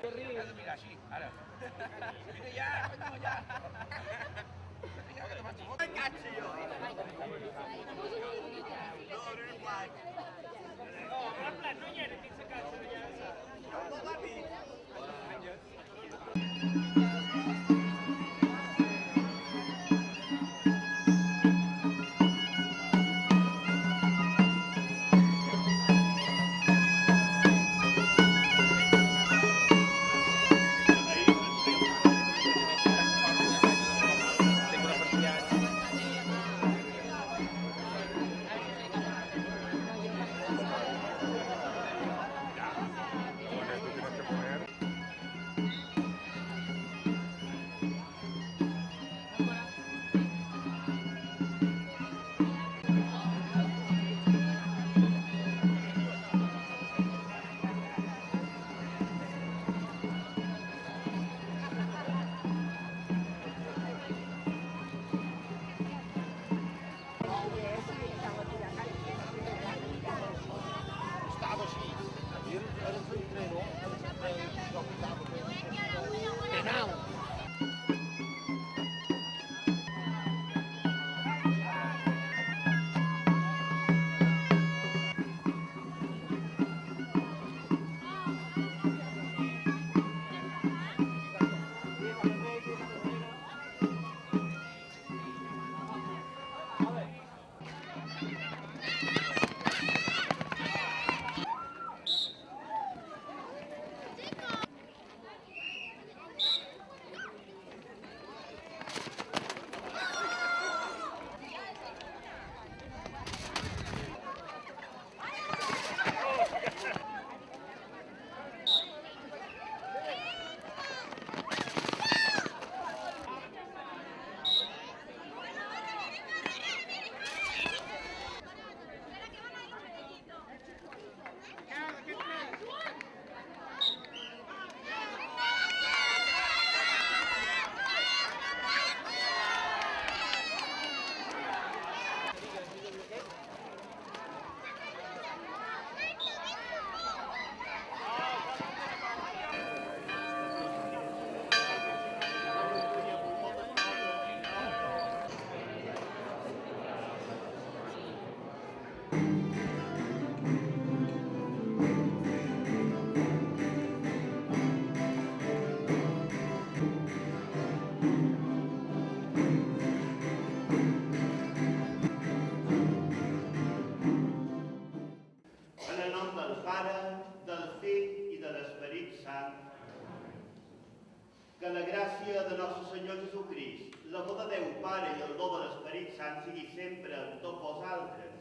Has de mirar així, ara. Mira ja, no, ja. Ja que te faig foto. Cazzo io! No, non guai. No, el plat no hi era, dins de casa, ja saps. No va dir. En el nom del Pare, del Fill i de l'Esperit Sant, que la gràcia de nostre Senyor Jesucrist, l'amor de Déu Pare i el do de l'Esperit Sant sigui sempre amb tots vosaltres.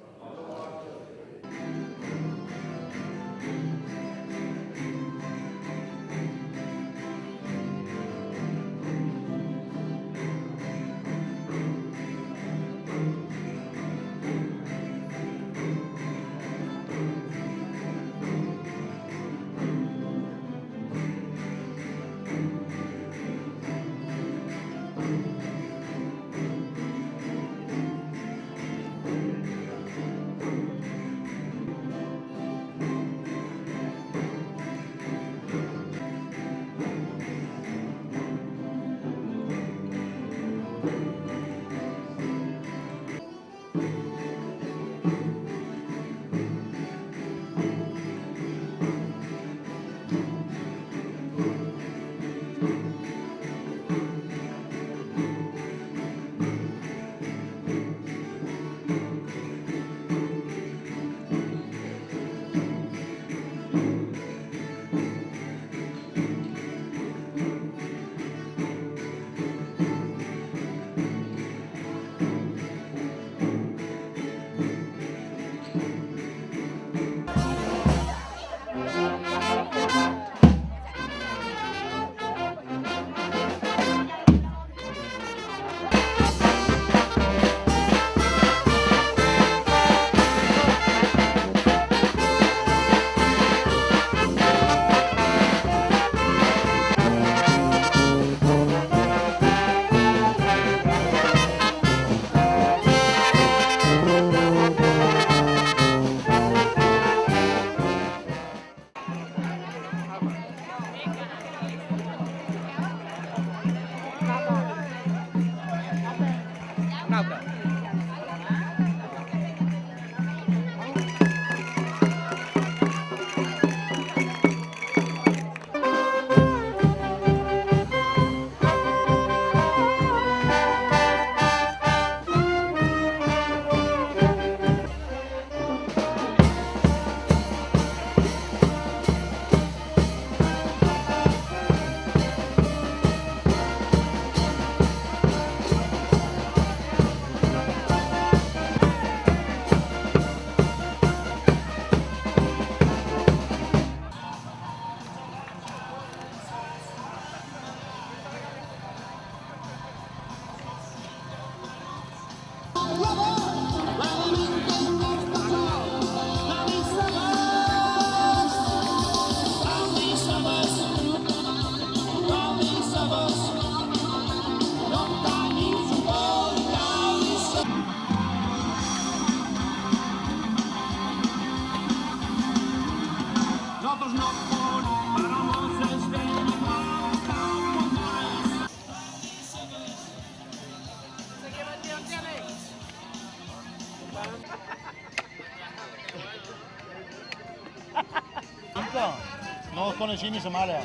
el coneixia ni sa mare.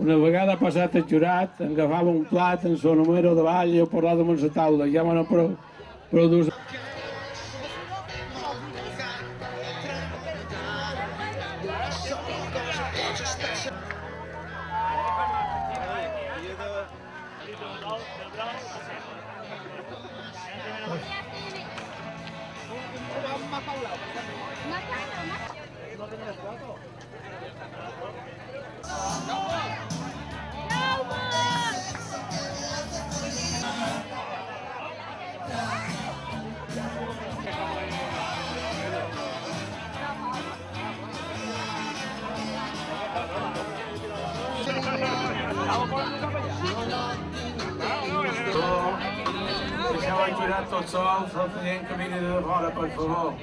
Una vegada passat el jurat, agafava un plat en el número de ball i ho posàvem en la taula. Ja m'han produït... Deixeu el jurat tots sols, el client que vine de fora, per favor.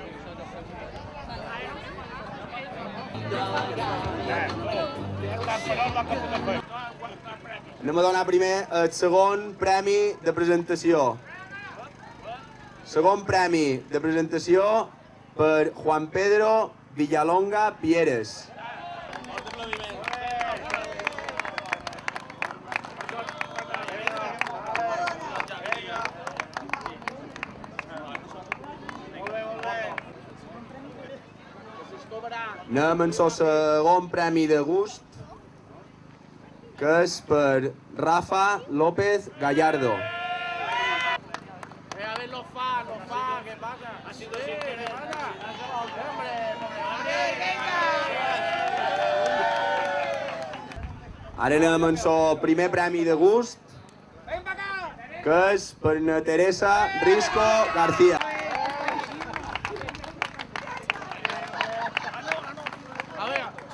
Anem a donar primer el segon premi de presentació. Segon premi de presentació per Juan Pedro Villalonga Pieres. Anem amb el segon premi de gust, que és per Rafa López Gallardo. A ver los fa, ¿qué pasa? Sí, ¿qué pasa? Ara anem amb el primer premi de gust, que és per na Teresa Risco García.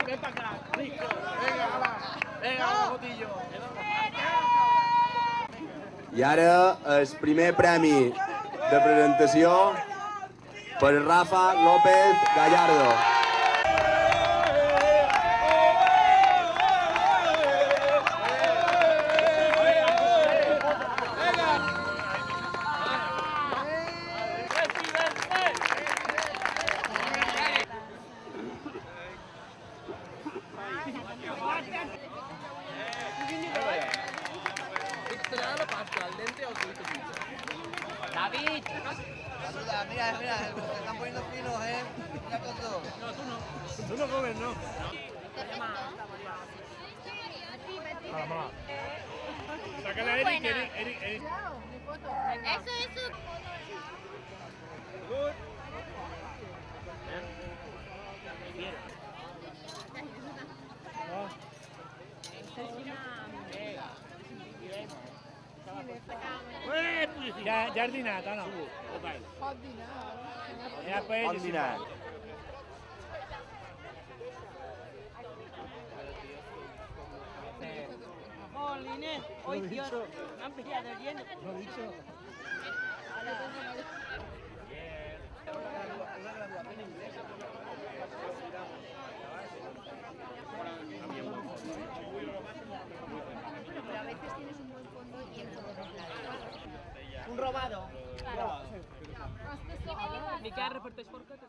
Ven para acá, Rico. Venga, hala. Venga, botillo. I ara el primer premi de presentació per Rafa López Gallardo. David. Mira, se están poniendo finos, Mira con todo. No, tú no. Tú no comes, no. Sácale a Eric, Eric. Eso. Ja has dinat, o no? Pot dinar. Ja Bon dinar. Jolines, hoy Dios, me han pillado el lleno. Pero a veces tienes un buen fondo y el fondo no es claro. Un robado. Claro. Ni que reparteix porquetes.